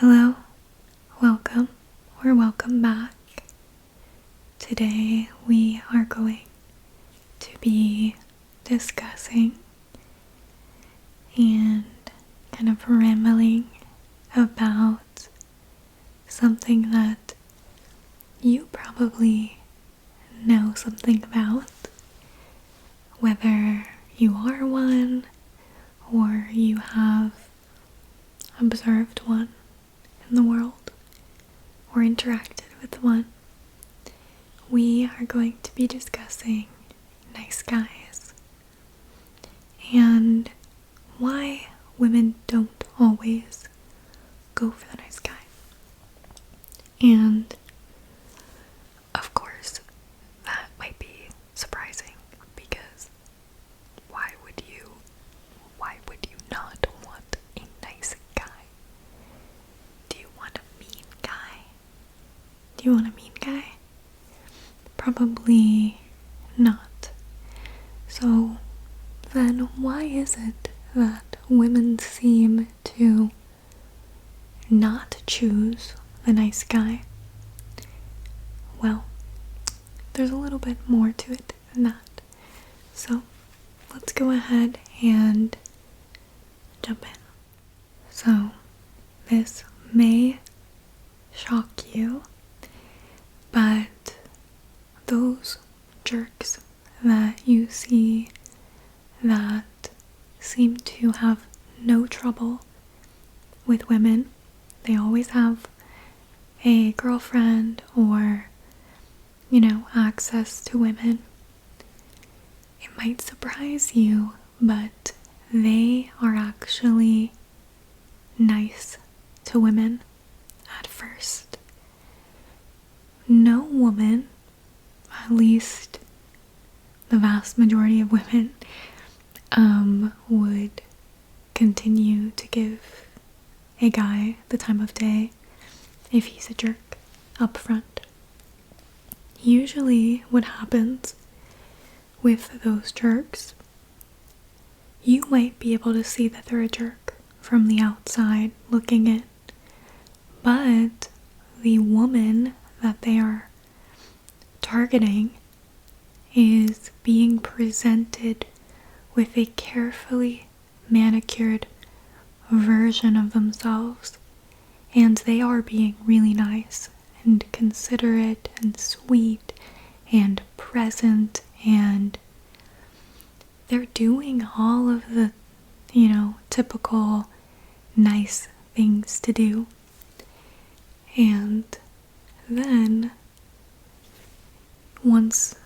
Hello, welcome or welcome back. Today we are going to be discussing and kind of rambling about something that you probably know something about, whether you are one or you have observed one in the world or interacted with one. We are going to be discussing nice guys and why women don't always go for the nice guy. And of course, that might be surprising because why would you not want a nice guy? Do you want a mean guy? Do you want a mean guy? Probably not. So then why is it that women seem to not choose the nice guy? Well, there's a little bit more to it than that. So let's go ahead and jump in. So this may shock you, but those jerks that you see that seem to have no trouble with women, they always have a girlfriend or, access to women. It might surprise you, but they are actually nice to women at first. No woman, at least the vast majority of women, would continue to give a guy the time of day if he's a jerk up front. Usually what happens with those jerks, you might be able to see that they're a jerk from the outside looking in, but the woman that they are targeting is being presented with a carefully manicured version of themselves, and they are being really nice and considerate and sweet and present, and they're doing all of the typical nice things to do. And then once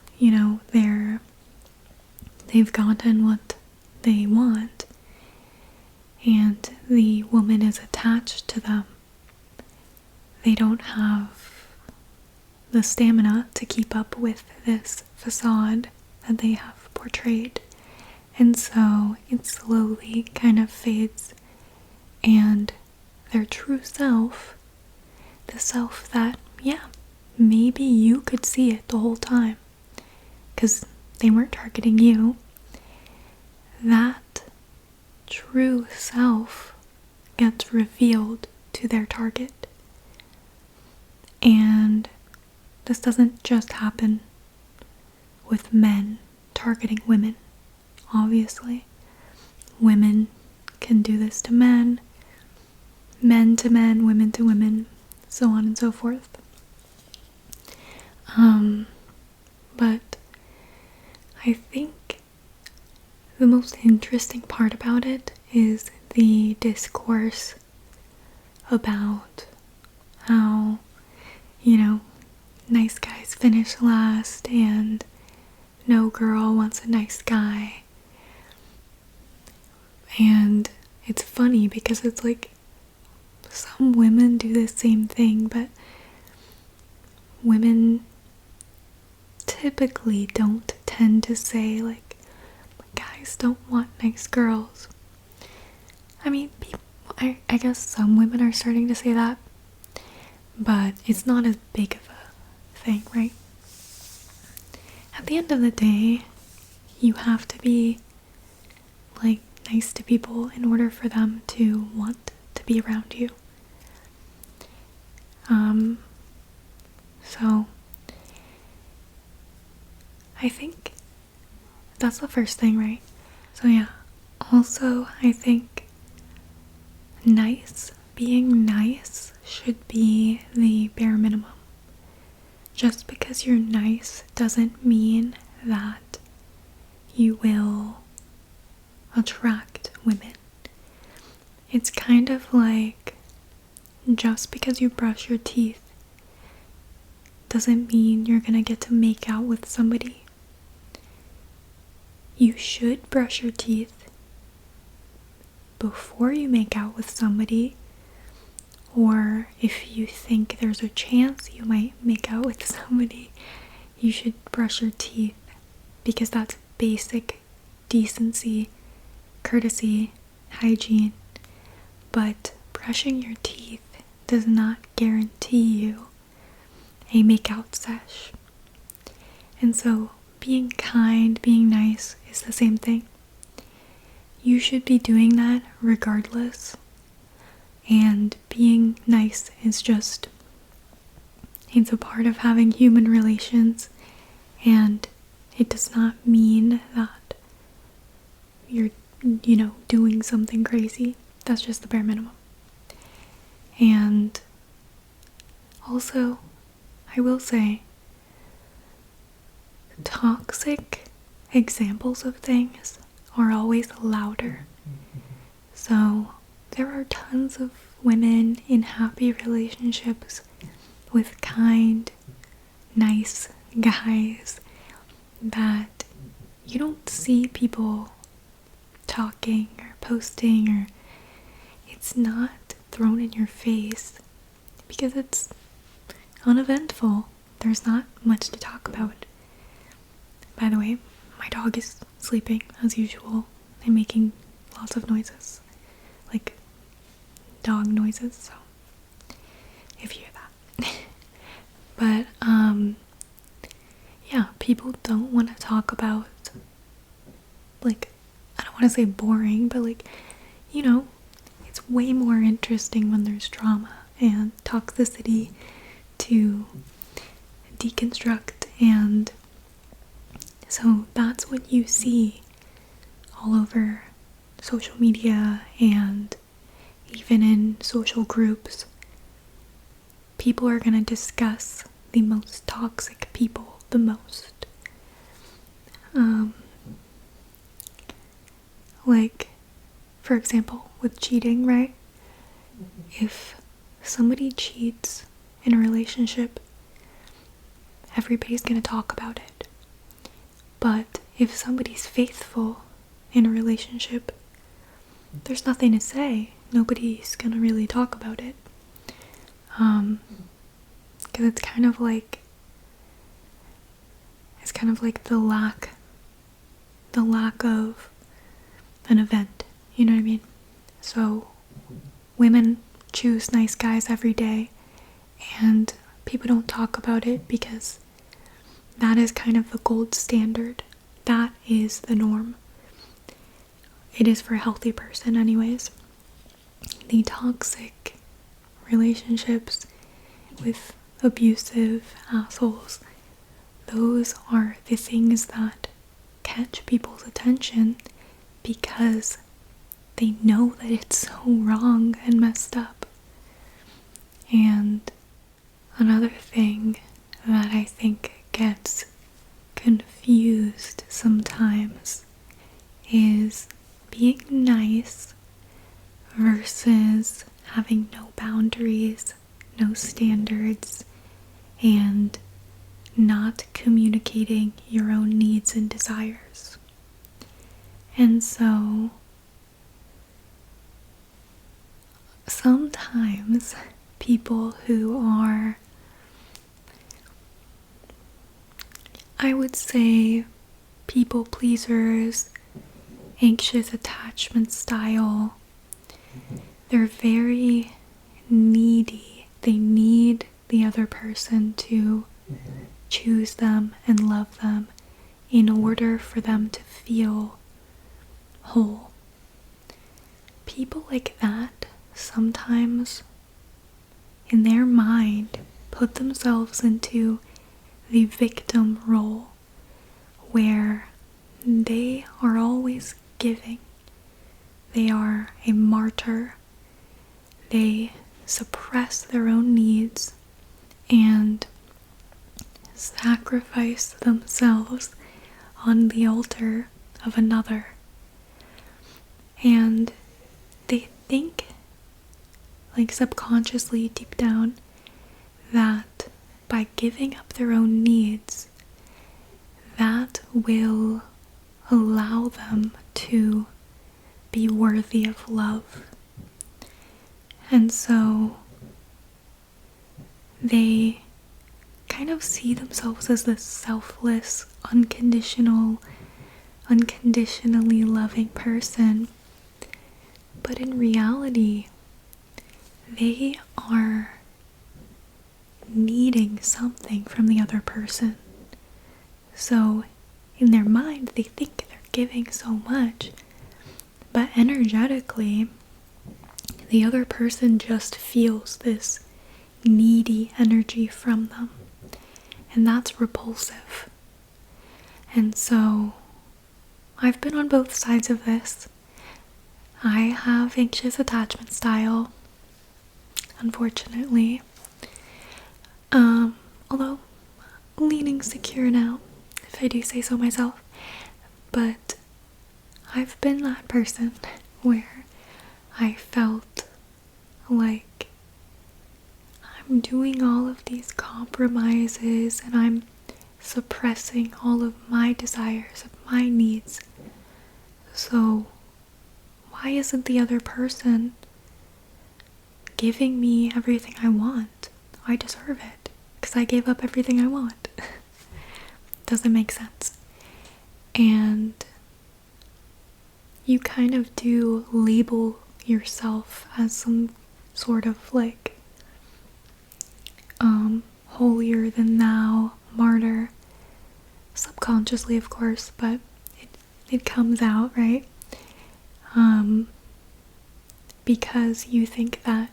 they've gotten what they want and the woman is attached to them, they don't have the stamina to keep up with this facade that they have portrayed, and so it slowly kind of fades, and their true self, the self that, maybe you could see it the whole time because they weren't targeting you, that true self gets revealed to their target. And this doesn't just happen with men targeting women. Obviously, women can do this to men, men to men, women to women, so on and so forth. But I think the most interesting part about it is the discourse about how, nice guys finish last and no girl wants a nice guy. And it's funny because it's like some women do the same thing, but women typically don't tend to say like, guys don't want nice girls. I mean, I guess some women are starting to say that, but it's not as big of a thing, right? At the end of the day, you have to be nice to people in order for them to want to be around you. So I think that's the first thing, right? So yeah. Also, I think being nice should be the bare minimum. Just because you're nice doesn't mean that you will attract women. It's kind of like just because you brush your teeth doesn't mean you're gonna get to make out with somebody. You should brush your teeth before you make out with somebody, or if you think there's a chance you might make out with somebody, you should brush your teeth, because that's basic decency, courtesy, hygiene. But brushing your teeth does not guarantee you a makeout sesh. And so being kind, being nice is the same thing. You should be doing that regardless. And being nice is just, it's a part of having human relations, and it does not mean that you're, doing something crazy. That's just the bare minimum. And also, I will say, toxic examples of things are always louder. So there are tons of women in happy relationships with kind, nice guys that you don't see people talking or posting, or it's not thrown in your face because it's uneventful. There's not much to talk about. By the way, my dog is sleeping as usual and making lots of noises, like dog noises, so if you hear that. But yeah, people don't want to talk about, like, I don't want to say boring, but like, it's way more interesting when there's drama and toxicity to deconstruct. And so that's what you see all over social media, and even in social groups. People are going to discuss the most toxic people the most. Like, for example, with cheating, right? If somebody cheats in a relationship, everybody's going to talk about it. But if somebody's faithful in a relationship, there's nothing to say. Nobody's going to really talk about it. Because it's kind of like the lack of an event, you know what I mean? So women choose nice guys every day, and people don't talk about it because that is kind of the gold standard. That is the norm. It is for a healthy person anyways. The toxic relationships with abusive assholes, those are the things that catch people's attention because they know that it's so wrong and messed up. And another thing that I think gets confused sometimes is being nice versus having no boundaries, no standards, and not communicating your own needs and desires. And so sometimes people who are, I would say, people pleasers, anxious attachment style, they're very needy. They need the other person to choose them and love them in order for them to feel whole. People like that, sometimes in their mind, put themselves into the victim role where they are always giving. They are a martyr. They suppress their own needs and sacrifice themselves on the altar of another. And they think, like subconsciously deep down, that by giving up their own needs, that will allow them to be worthy of love. And so they kind of see themselves as this selfless, unconditionally loving person. But in reality, they are needing something from the other person. So in their mind, they think they're giving so much, but energetically, the other person just feels this needy energy from them, and that's repulsive. And so I've been on both sides of this. I have anxious attachment style, unfortunately. Although leaning secure now, if I do say so myself. But I've been that person where I felt like I'm doing all of these compromises and I'm suppressing all of my desires, of my needs. So why isn't the other person giving me everything I want? I deserve it because I gave up everything I want. Doesn't make sense. And you kind of do label yourself as some sort of like holier than thou martyr, subconsciously of course, but it comes out, right? Because you think that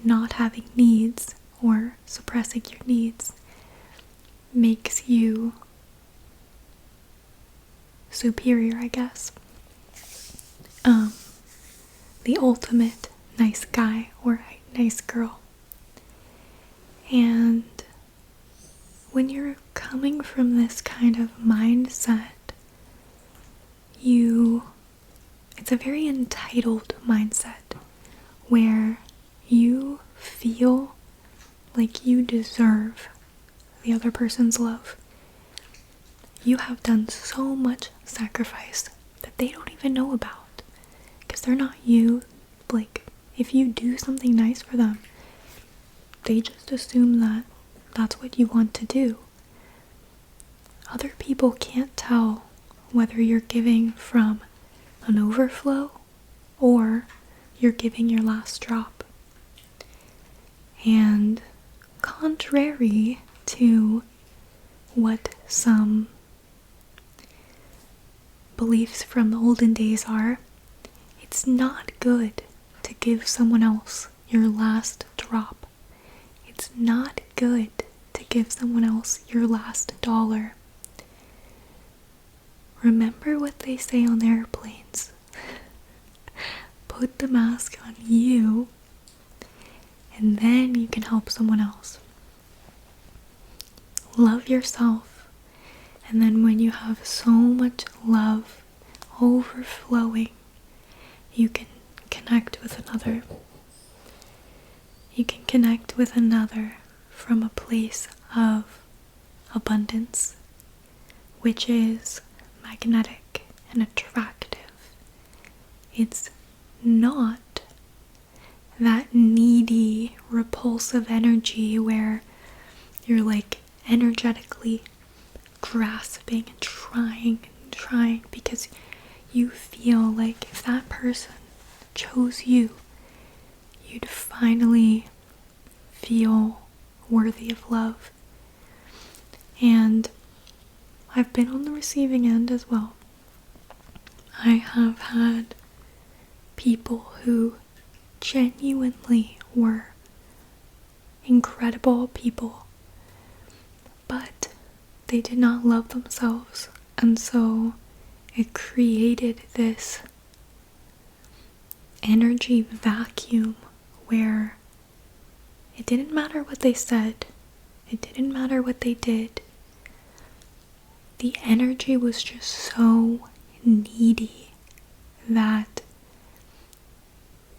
not having needs or suppressing your needs makes you superior, I guess. The ultimate nice guy or nice girl. And when you're coming from this kind of mindset, it's a very entitled mindset where you feel like you deserve the other person's love. You have done so much sacrifice that they don't even know about because they're not you. Like, if you do something nice for them, they just assume that that's what you want to do. Other people can't tell whether you're giving from an overflow or you're giving your last drop. And contrary to what some beliefs from the olden days are, it's not good to give someone else your last drop. It's not good to give someone else your last dollar. Remember what they say on airplanes. Put the mask on you, and then you can help someone else. Love yourself, and then when you have so much love overflowing, you can connect with another. You can connect with another from a place of abundance, which is magnetic and attractive. It's not that needy, repulsive energy where you're like energetically grasping and trying because you feel like if that person chose you, you'd finally feel worthy of love. And I've been on the receiving end as well. I have had people who genuinely were incredible people, but they did not love themselves, and so it created this energy vacuum where it didn't matter what they said, it didn't matter what they did. The energy was just so needy that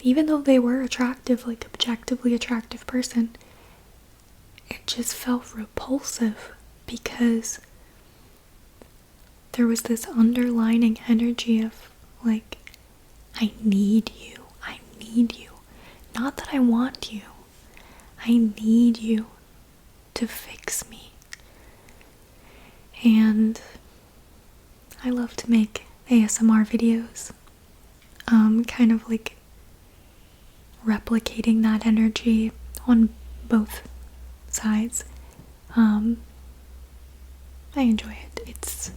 even though they were attractive, like objectively attractive person, it just felt repulsive because there was this underlining energy of like, I need you, I need you. Not that I want you, I need you to fix me. And I love to make ASMR videos, kind of like replicating that energy on both sides. I enjoy it. It's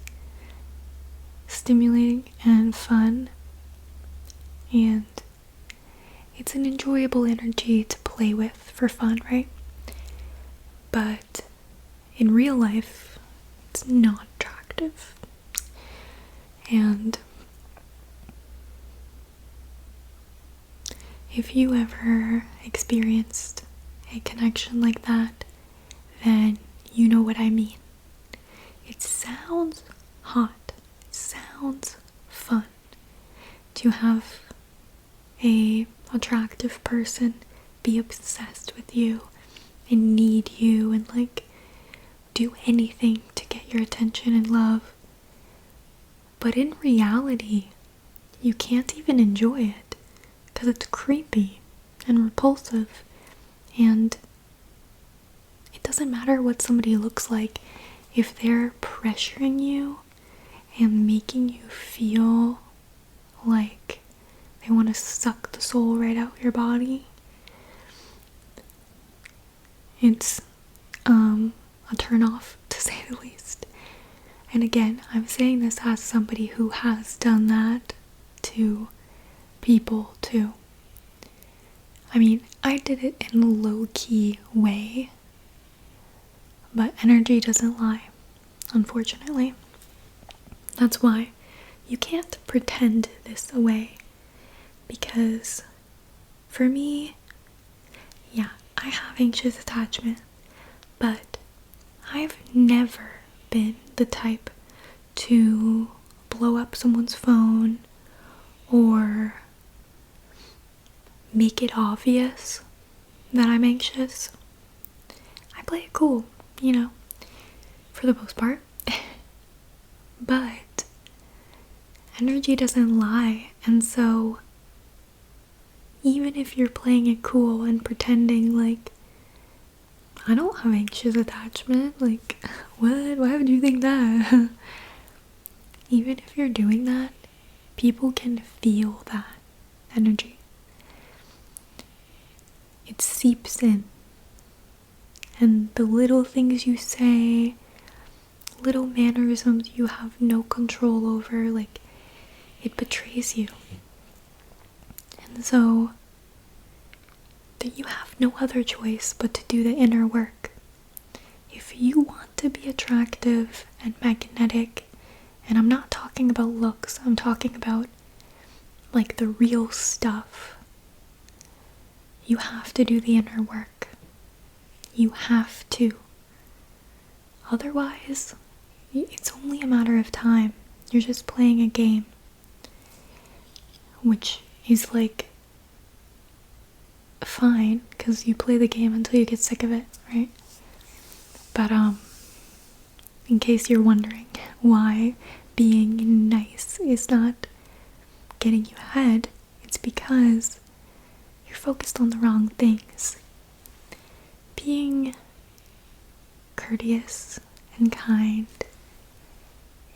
stimulating and fun, and it's an enjoyable energy to play with for fun, right? But in real life, it's not attractive. And if you ever experienced a connection like that, then you know what I mean. It sounds hot. It sounds fun to have a attractive person be obsessed with you and need you and like do anything to get your attention and love. But in reality, you can't even enjoy it because it's creepy and repulsive, and it doesn't matter what somebody looks like if they're pressuring you and making you feel like they want to suck the soul right out your body. It's a turn off, to say the least. And again, I'm saying this as somebody who has done that to people too. I mean, I did it in a low-key way, but energy doesn't lie, unfortunately. That's why you can't pretend this away, because for me, yeah, I have anxious attachment, but I've never been the type to blow up someone's phone or make it obvious that I'm anxious. I play it cool, you know, for the most part. But energy doesn't lie, and so even if you're playing it cool and pretending like, I don't have anxious attachment, like, what? Why would you think that? Even if you're doing that, people can feel that energy. It seeps in. And the little things you say, little mannerisms you have no control over, like, it betrays you. And so that you have no other choice but to do the inner work. If you want to be attractive and magnetic, and I'm not talking about looks, I'm talking about like the real stuff, you have to do the inner work. You have to. Otherwise, it's only a matter of time. You're just playing a game, which is like fine, because you play the game until you get sick of it, right? But in case you're wondering why being nice is not getting you ahead, it's because you're focused on the wrong things. Being courteous and kind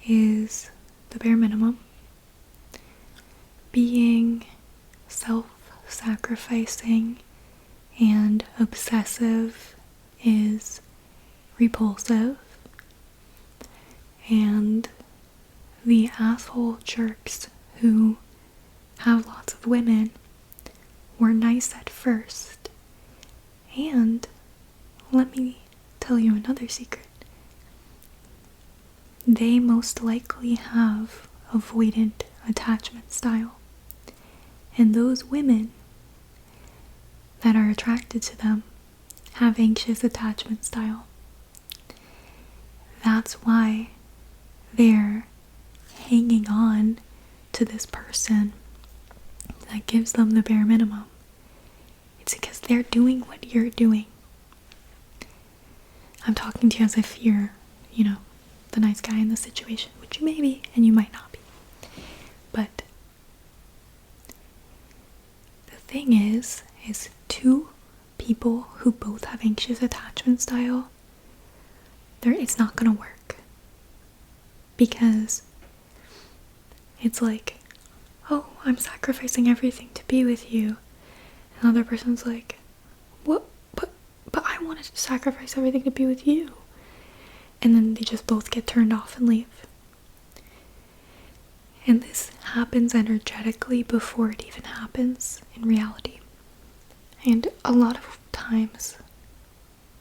is the bare minimum. Being self-sacrificing and obsessive is repulsive. And the asshole jerks who have lots of women were nice at first. And let me tell you another secret. They most likely have avoidant attachment style. And those women that are attracted to them have anxious attachment style. That's why they're hanging on to this person that gives them the bare minimum. It's because they're doing what you're doing. I'm talking to you as if you're, the nice guy in the situation, which you may be and you might not be. But the thing is two people who both have anxious attachment style, it's not gonna work. Because it's like, oh, I'm sacrificing everything to be with you. And the other person's like, what? But I wanted to sacrifice everything to be with you. And then they just both get turned off and leave. And this happens energetically before it even happens in reality. And a lot of times,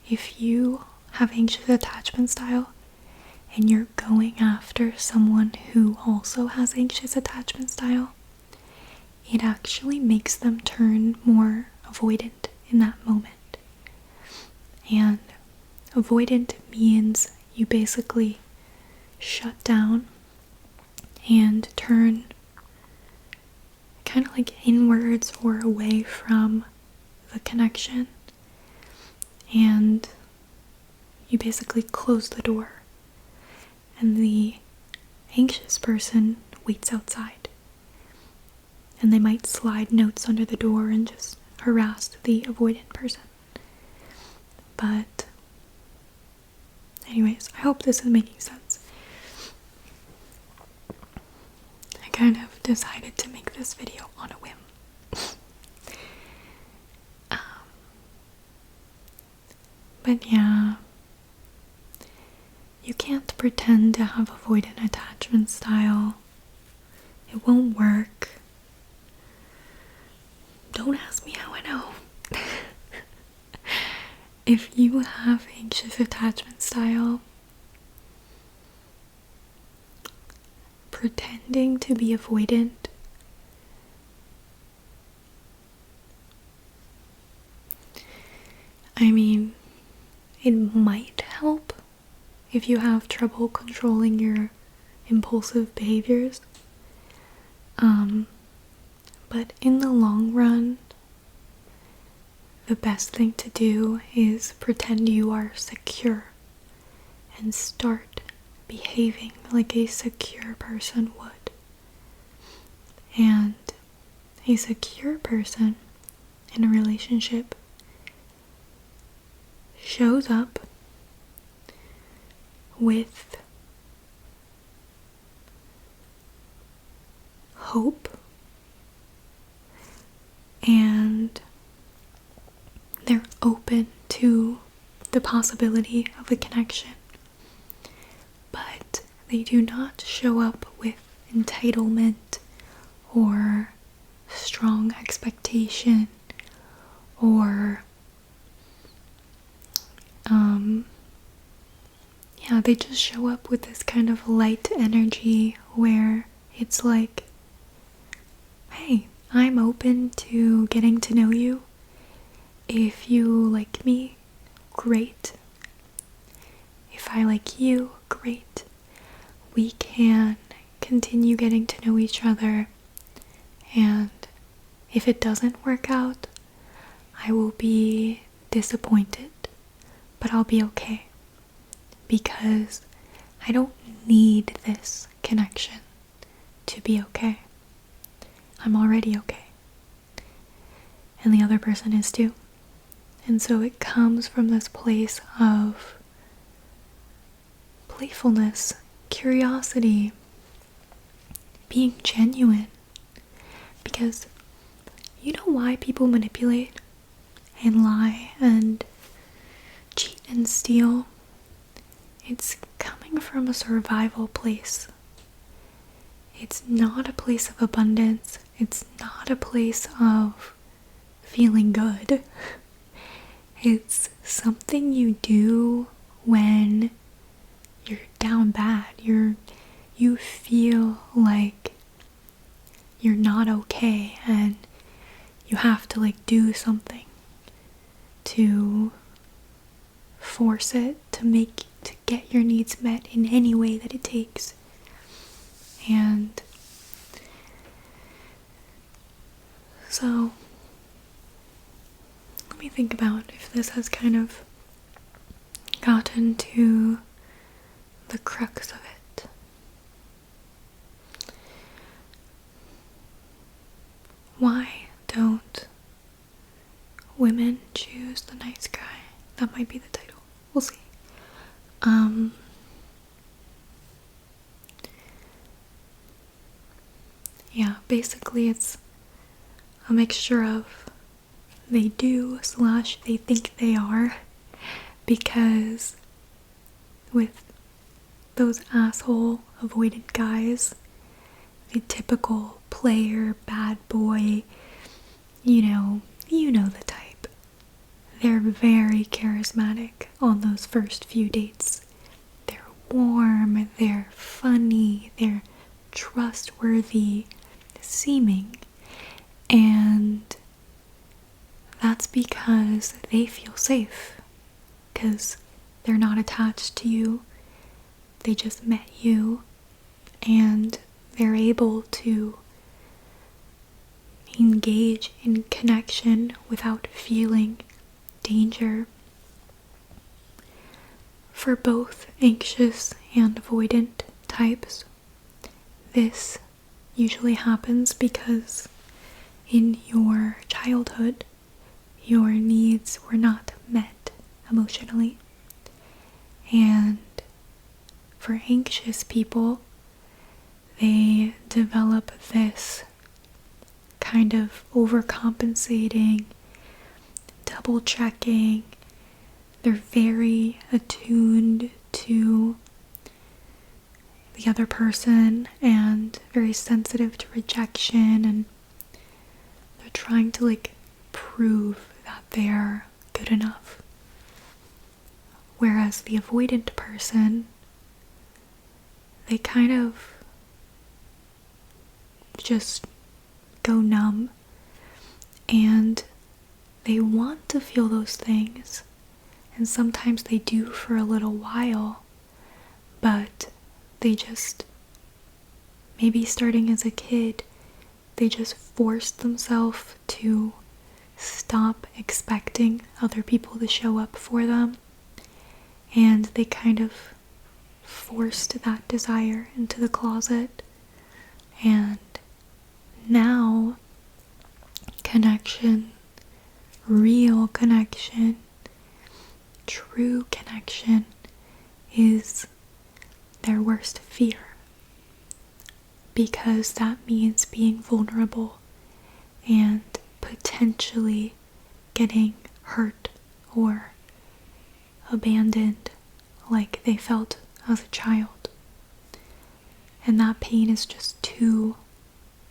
if you have anxious attachment style and you're going after someone who also has anxious attachment style, it actually makes them turn more avoidant in that moment. And avoidant means you basically shut down and turn kind of like inwards or away from the connection, and you basically close the door, and the anxious person waits outside, and they might slide notes under the door and just harass the avoidant person. But anyways, I hope this is making sense. I kind of decided to make this video on a whim. But yeah, you can't pretend to have avoidant attachment style. It won't work. Don't ask me how I know. If you have anxious attachment style, pretending to be avoidant it might help if you have trouble controlling your impulsive behaviors. But in the long run, the best thing to do is pretend you are secure and start behaving like a secure person would. And a secure person in a relationship shows up with hope, and they're open to the possibility of a connection, but they do not show up with entitlement or strong expectation or they just show up with this kind of light energy where it's like, hey, I'm open to getting to know you. If you like me, great. If I like you, great. We can continue getting to know each other, and if it doesn't work out, I will be disappointed, but I'll be okay, because I don't need this connection to be okay. I'm already okay, and the other person is too. And so it comes from this place of playfulness, curiosity, being genuine. Because you know why people manipulate and lie and cheat and steal? It's coming from a survival place. It's not a place of abundance. It's not a place of feeling good. It's something you do when you're down bad. You feel like you're not okay and you have to like do something to force it to get your needs met in any way that it takes. And so let me think about if this has kind of gotten to the crux of it. Why don't women choose the nice guy? That might be the title. We'll see. Yeah, basically it's a mixture of they do / they think they are, because with those asshole avoidant guys, the typical player, bad boy, you know the type. They're very charismatic on those first few dates. They're warm, they're funny, they're trustworthy seeming, and that's because they feel safe, because they're not attached to you, they just met you, and they're able to engage in connection without feeling danger. For both anxious and avoidant types, this usually happens because in your childhood, your needs were not met emotionally. And for anxious people, they develop this kind of overcompensating, double checking. They're very attuned to the other person and very sensitive to rejection, and they're trying to like prove that they're good enough. Whereas the avoidant person, they kind of just go numb, and they want to feel those things, and sometimes they do for a little while, but they just, maybe starting as a kid, they just forced themselves to stop expecting other people to show up for them, and they kind of forced that desire into the closet. And now connection, real connection, true connection is their worst fear, because that means being vulnerable and potentially getting hurt or abandoned like they felt as a child. And that pain is just too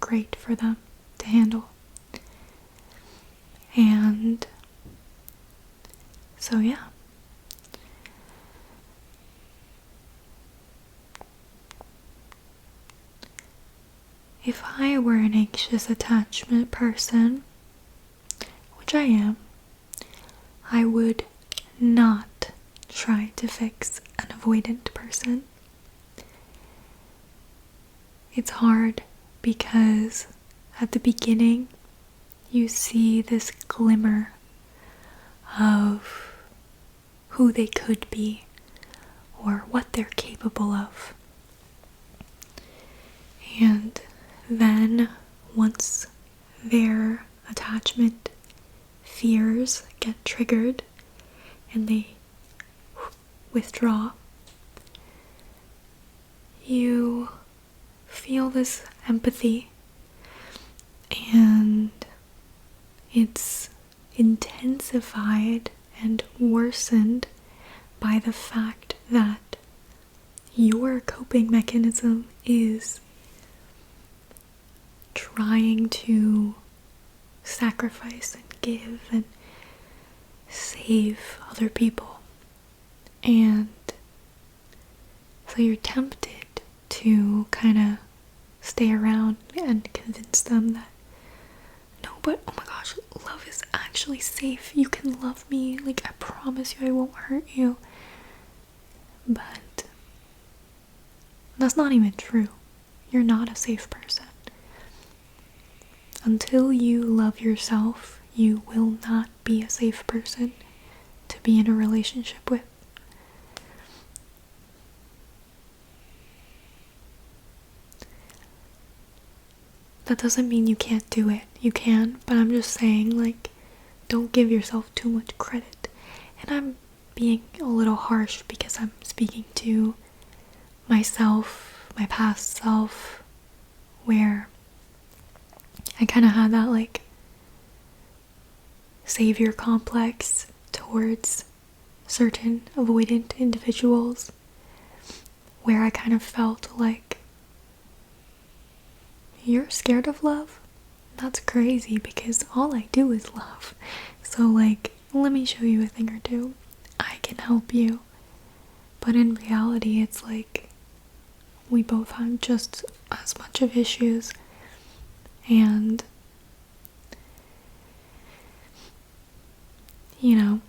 great for them to handle. And so yeah. If I were an anxious attachment person, which I am, I would not try to fix an avoidant person. It's hard because at the beginning you see this glimmer of who they could be or what they're capable of. And then once their attachment fears get triggered and they withdraw, you feel this empathy, and it's intensified and worsened by the fact that your coping mechanism is trying to sacrifice and give and save other people. And so you're tempted to kind of stay around and convince them that, no, but oh my gosh, love is actually safe. You can love me. Like, I promise you I won't hurt you. But that's not even true. You're not a safe person. Until you love yourself, you will not be a safe person to be in a relationship with. That doesn't mean you can't do it. You can, but I'm just saying, like, don't give yourself too much credit. And I'm being a little harsh because I'm speaking to myself, my past self, where I kind of had that, like, savior complex towards certain avoidant individuals, where I kind of felt like, you're scared of love? That's crazy, because all I do is love. So, like, let me show you a thing or two. I can help you. But in reality, it's like we both have just as much of issues. And, you know,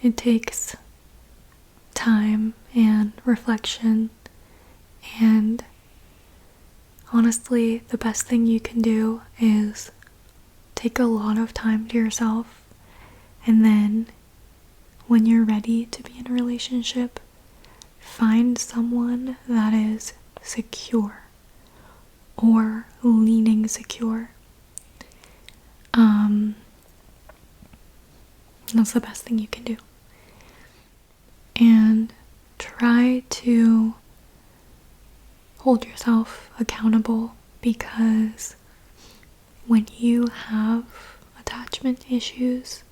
it takes time and reflection. And honestly, the best thing you can do is take a lot of time to yourself, and then when you're ready to be in a relationship, find someone that is secure or leaning secure. That's the best thing you can do. And try to hold yourself accountable, because when you have attachment issues,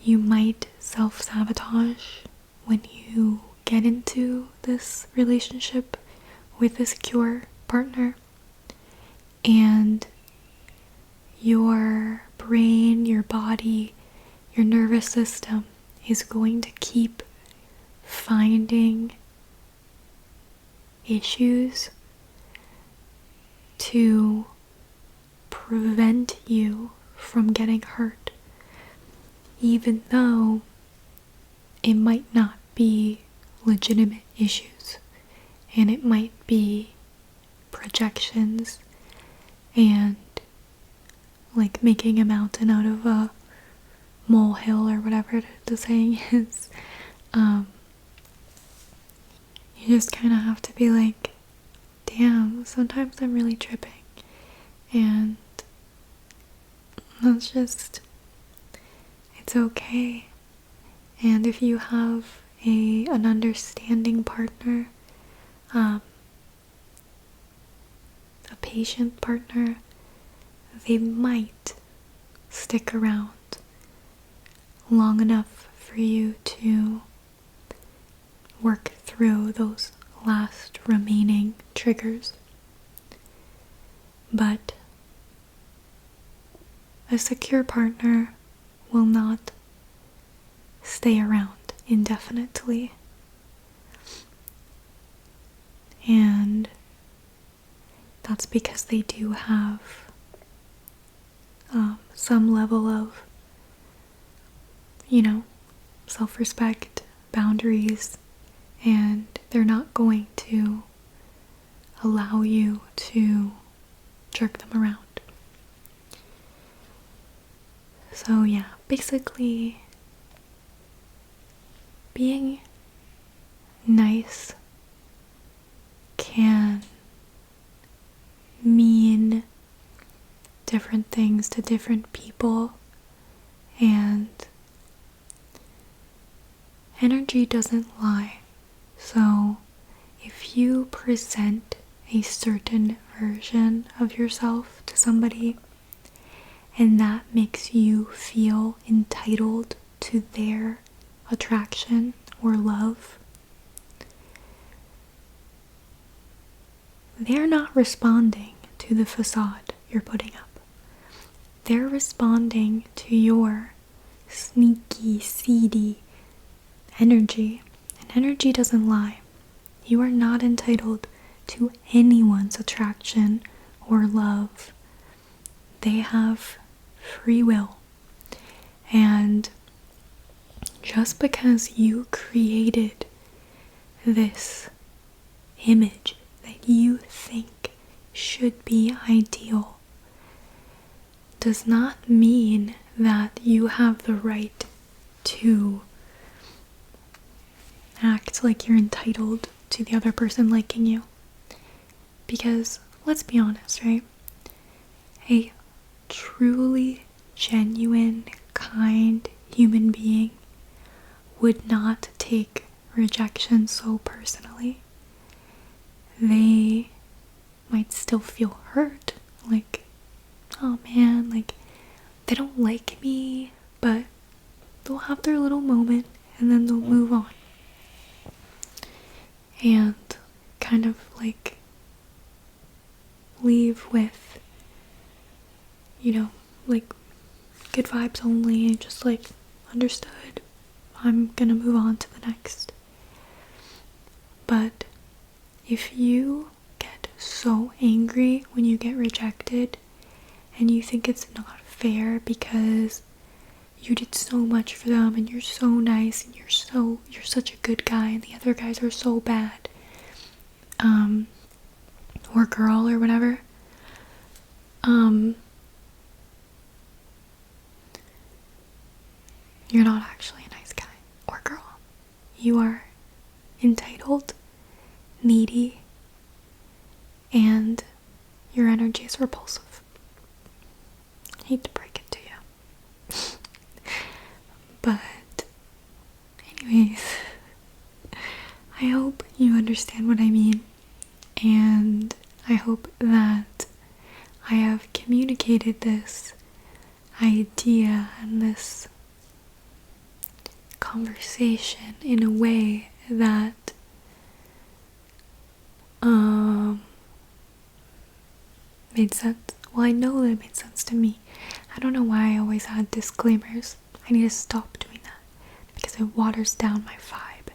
you might self-sabotage when you get into this relationship with a secure partner, and your brain, your body, your nervous system is going to keep finding issues to prevent you from getting hurt, even though it might not be legitimate issues, and it might be projections and like making a mountain out of a molehill, or whatever the saying is. You just kind of have to be like, damn, sometimes I'm really tripping, and that's just, it's okay. And if you have an understanding partner, a patient partner, they might stick around long enough for you to work through those last remaining triggers. But a secure partner will not stay around indefinitely. And that's because they do have some level of, self-respect, boundaries, and they're not going to allow you to jerk them around. So yeah, basically being nice can mean different things to different people, and energy doesn't lie. So if you present a certain version of yourself to somebody and that makes you feel entitled to their attraction or love, they're not responding to the facade you're putting up. They're responding to your sneaky, seedy energy. And energy doesn't lie. You are not entitled to anyone's attraction or love. They have free will. And just because you created this image that you think should be ideal does not mean that you have the right to act like you're entitled to the other person liking you. Because, let's be honest, right? A truly genuine, kind human being would not take rejection so personally. They might still feel hurt, like, oh man, like, they don't like me, but they'll have their little moment and then they'll move on. And kind of like leave with, like good vibes only, and just like, understood, I'm gonna move on to the next. But if you get so angry when you get rejected and you think it's not fair because you did so much for them and you're so nice and you're such a good guy and the other guys are so bad, or girl or whatever, you're not actually a nice guy or girl. You are entitled, needy, and your energy is repulsive. I hate to break it to you. But anyways, I hope you understand what I mean, and I hope that I have communicated this idea and this conversation in a way that made sense. Well, I know that it made sense to me. I don't know why I always had disclaimers. I need to stop doing that because it waters down my vibe,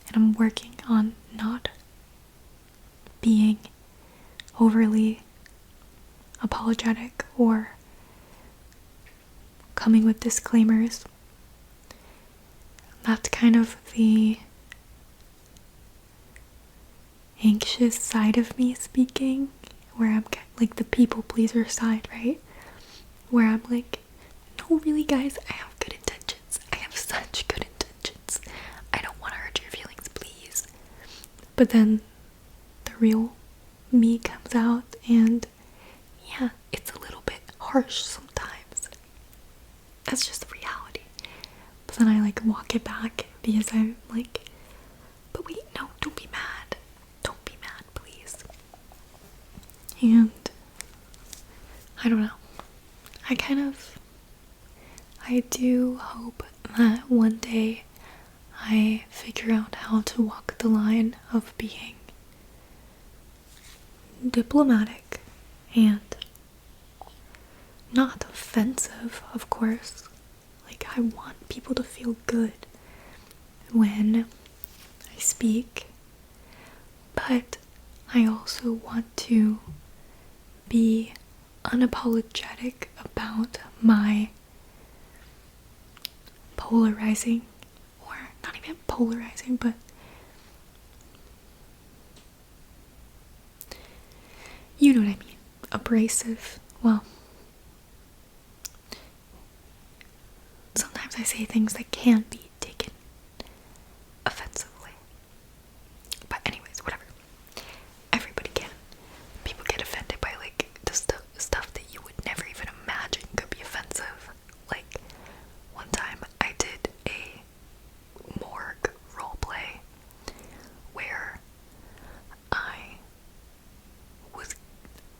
and I'm working on not being overly apologetic or coming with disclaimers. That's kind of the anxious side of me speaking, where I'm like the people pleaser side, right? Where I'm like, no, really guys, I have good intentions. I have such good intentions. I don't want to hurt your feelings, please. But then the real me comes out, and yeah, it's a little bit harsh sometimes. That's just the reality. But then I like walk it back because I'm like, but wait, no, don't be mad. Don't be mad, please. And I don't know. I do hope that one day I figure out how to walk the line of being diplomatic and not offensive, of course. Like, I want people to feel good when I speak, but I also want to be unapologetic about my polarizing, or not even polarizing, but you know what I mean, abrasive. Well, sometimes I say things that can be taken offensively. But anyways, whatever. Everybody can. People get offended by like the stuff that you would never even imagine could be offensive. Like, one time I did a morgue roleplay where I was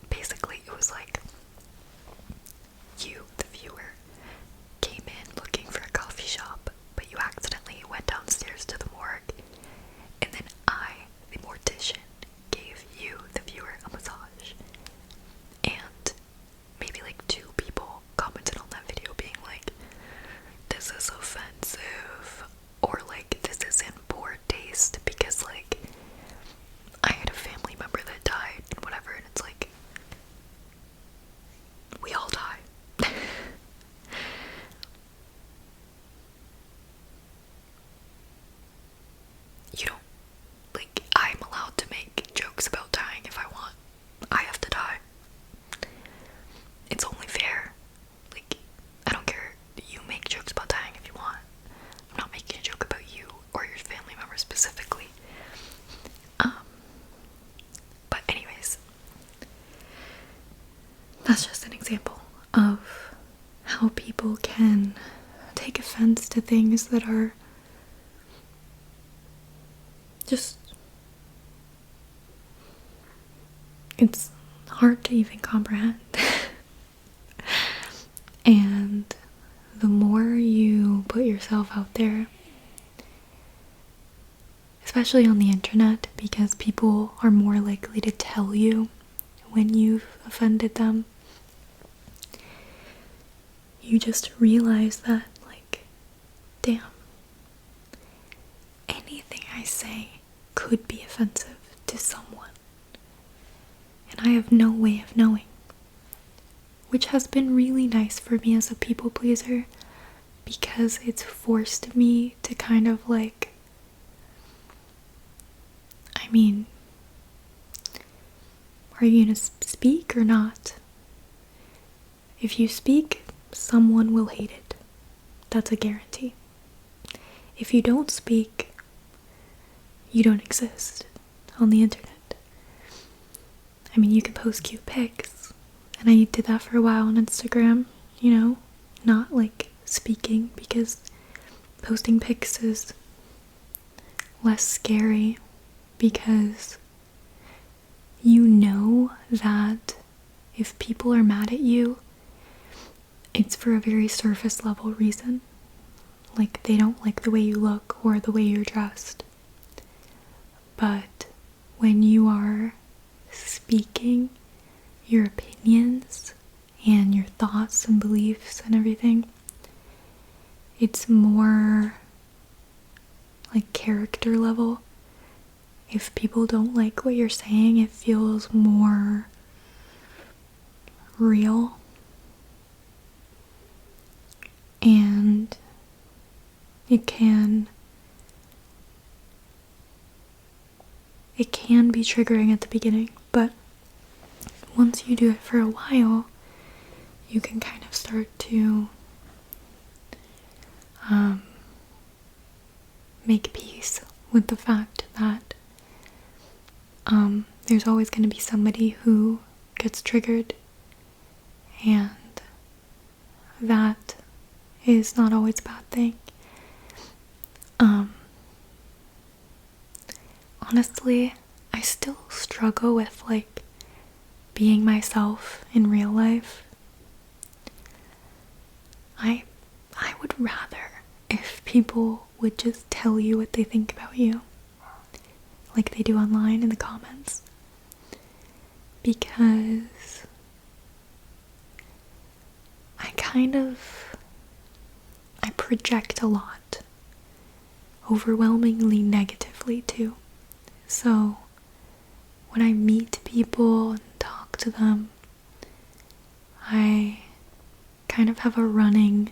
basically, it was like you, the viewer, came in looking for a coffee shop, but you of how people can take offense to things that are just, it's hard to even comprehend. And the more you put yourself out there, especially on the internet, because people are more likely to tell you when you've offended them, you just realize that, like, damn, anything I say could be offensive to someone, and I have no way of knowing, which has been really nice for me as a people pleaser, because it's forced me to kind of like, I mean, are you gonna speak or not? If you speak, someone will hate it. That's a guarantee. If you don't speak, you don't exist on the internet. I mean, you can post cute pics, and I did that for a while on Instagram, you know, not like speaking, because posting pics is less scary, because you know that if people are mad at you, it's for a very surface level reason. Like, they don't like the way you look or the way you're dressed. But when you are speaking your opinions and your thoughts and beliefs and everything, it's more like character level. If people don't like what you're saying, it feels more real. And it can be triggering at the beginning, but once you do it for a while, you can kind of start to make peace with the fact that there's always going to be somebody who gets triggered, and that is not always a bad thing. Honestly, I still struggle with like being myself in real life. I would rather if people would just tell you what they think about you, like they do online in the comments, because I project a lot, overwhelmingly negatively too. So when I meet people and talk to them, I kind of have a running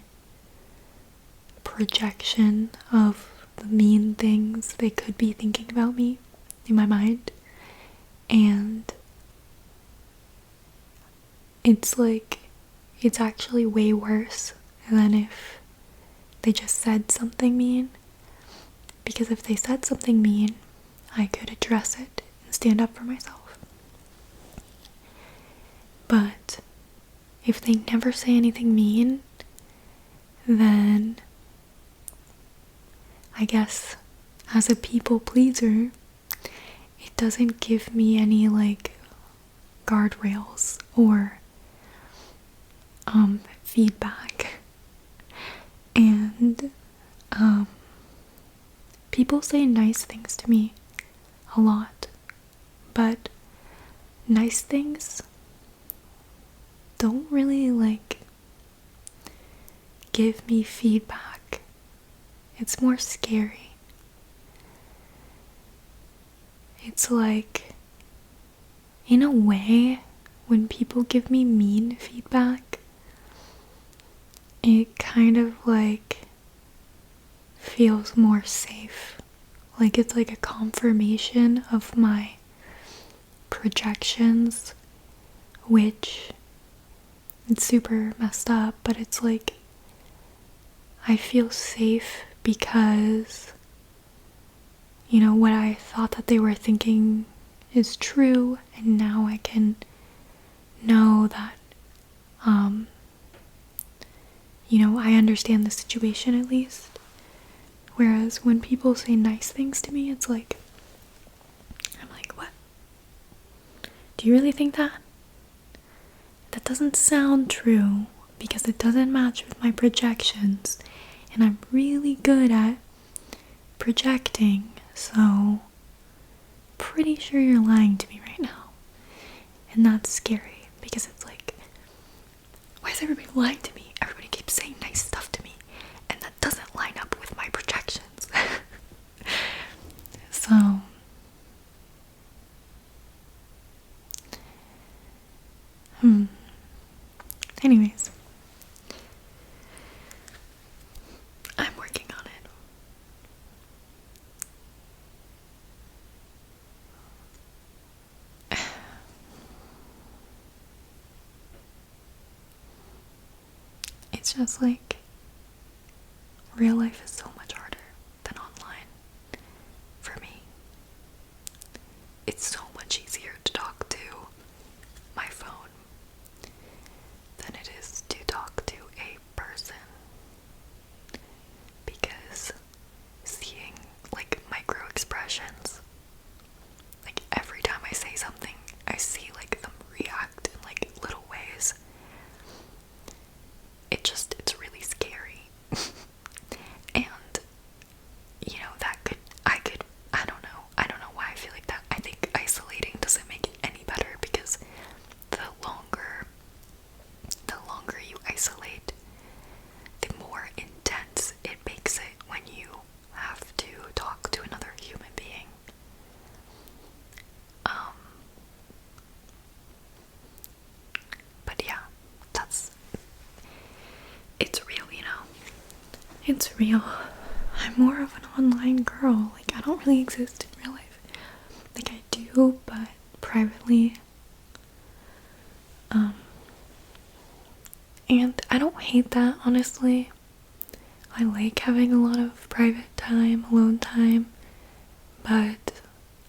projection of the mean things they could be thinking about me in my mind, and it's like, it's actually way worse than if they just said something mean, because if they said something mean, I could address it and stand up for myself. But if they never say anything mean, then I guess as a people pleaser, it doesn't give me any like guardrails or feedback. And people say nice things to me a lot, but nice things don't really like give me feedback. It's more scary. It's like, in a way, when people give me mean feedback, it kind of like feels more safe. Like it's like a confirmation of my projections, which it's super messed up, but it's like I feel safe because, you know, what I thought that they were thinking is true, and now I can know that I understand the situation at least. Whereas when people say nice things to me, it's like, I'm like, what? Do you really think that? That doesn't sound true because it doesn't match with my projections. And I'm really good at projecting, so pretty sure you're lying to me right now. And that's scary because it's like, why is everybody lying to me? Everybody keeps saying nice stuff to me, and that doesn't line up with my projections. So, anyways, I'm working on it. It's just like, real life is so much harder than online for me. It's so much easier to talk to my phone than it is to talk to a person, because seeing like micro expressions, like every time I say something I see like them react in like little ways. It's really scary. And I don't know why I feel like that. I think isolating doesn't make it any better, because the longer you isolate, the more intense it makes it when you have to talk to another human being. But yeah, it's real, It's real. I'm more of an online girl. Like, I don't really exist in real life. Like, I do, but privately. And I don't hate that, honestly. I like having a lot of private time, alone time, but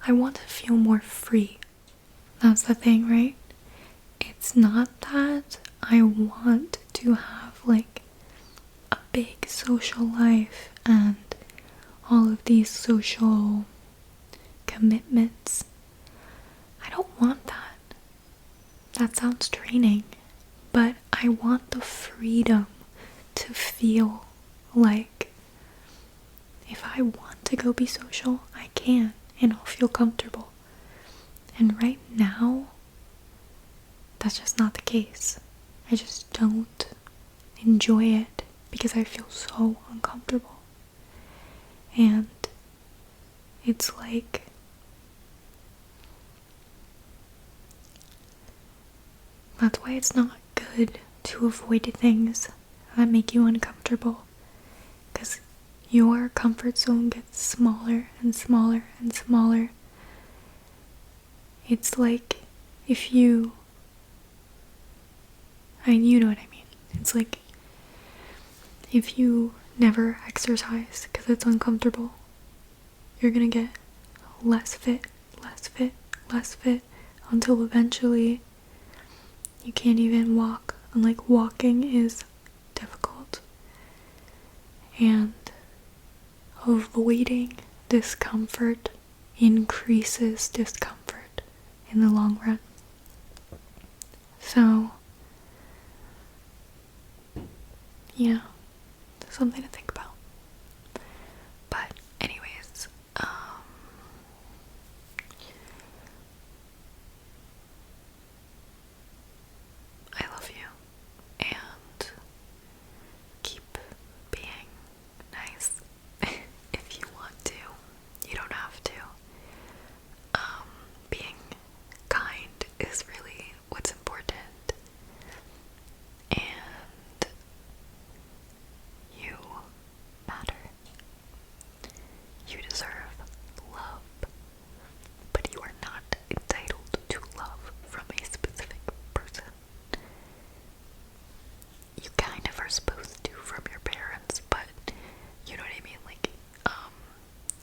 I want to feel more free. That's the thing, right? It's not that I want to have like a big social life and all of these social commitments. I don't want that. That sounds draining, but I want the freedom to feel like if I want to go be social, I can, and I'll feel comfortable. And right now, that's just not the case. I just don't enjoy it because I feel so uncomfortable. And it's like, that's why it's not good to avoid things that make you uncomfortable, because your comfort zone gets smaller and smaller and smaller. It's like if you know what I mean. It's like if you never exercise because it's uncomfortable, you're gonna get less fit, until eventually you can't even walk. And like, walking is difficult. And avoiding discomfort increases discomfort in the long run. So, something to think about. But anyways, I love you, and keep being nice if you want to. You don't have to. Being kind is really what's important, and you matter. You deserve love, but you are not entitled to love from a specific person. You kind of are supposed to from your parents, but you know what I mean? Like,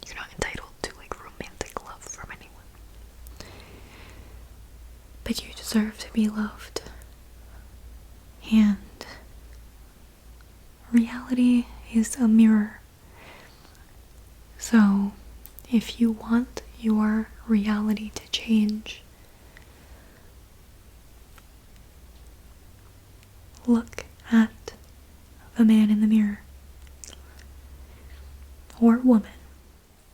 you're not entitled to like romantic love from anyone. But you deserve to be loved. And reality is a mirror. So, if you want your reality to change, look at the man in the mirror. Or woman.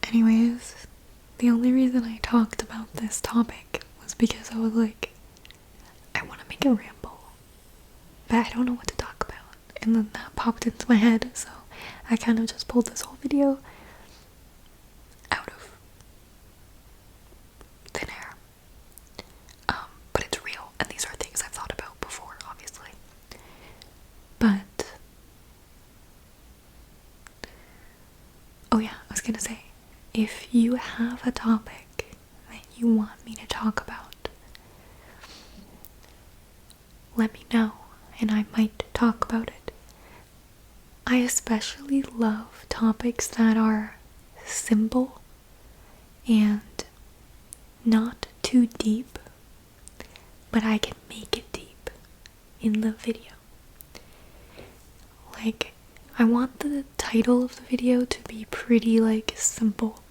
Anyways, the only reason I talked about this topic was because I was like, I want to make a ramble, but I don't know what to talk about. And then that popped into my head, so I kind of just pulled this whole video out of thin air. But it's real, and these are things I've thought about before, obviously. But, oh yeah, I was gonna say, if you have a topic that you want me to talk about, let me know, and I might talk about it. I especially love topics that are simple and not too deep, but I can make it deep in the video. Like, I want the title of the video to be pretty, like, simple.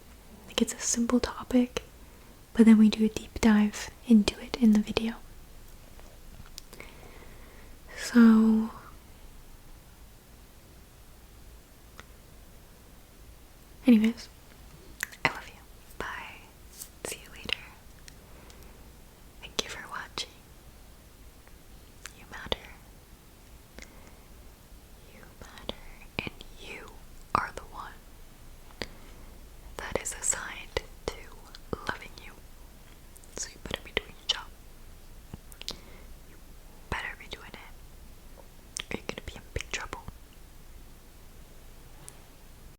Like, it's a simple topic, but then we do a deep dive into it in the video. So, anyways,